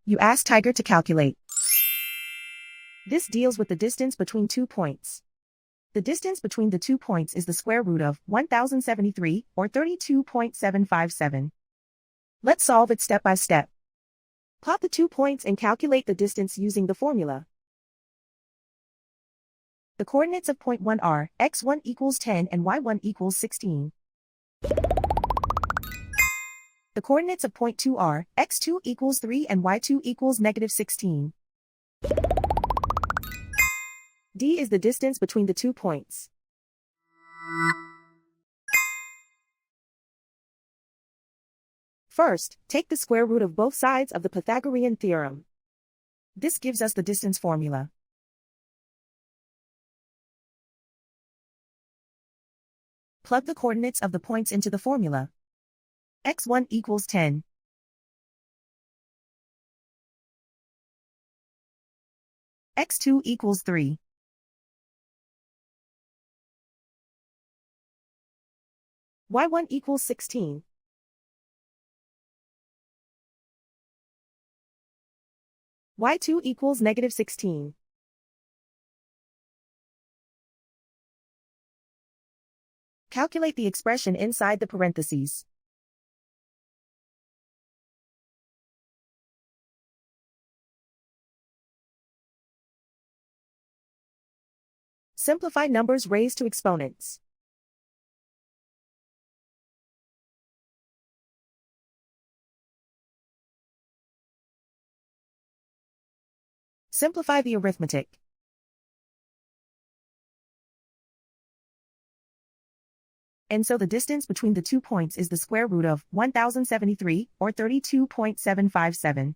You ask Tiger to calculate. This deals with the distance between 2 points. The distance between the 2 points is the square root of 1073, or 32.757. Let's solve it step by step. Plot the 2 points and calculate the distance using the formula. The coordinates of point 1 are x1 equals 10 and y1 equals 16. The coordinates of point 2 are x2 equals 3 and y2 equals negative 16. D is the distance between the 2 points. First, take the square root of both sides of the Pythagorean theorem. This gives us the distance formula. Plug the coordinates of the points into the formula. x1 equals 10. x2 equals 3. y1 equals 16. y2 equals negative 16. Calculate the expression inside the parentheses. Simplify numbers raised to exponents. Simplify the arithmetic. And so the distance between the 2 points is the square root of 1073, or 32.757.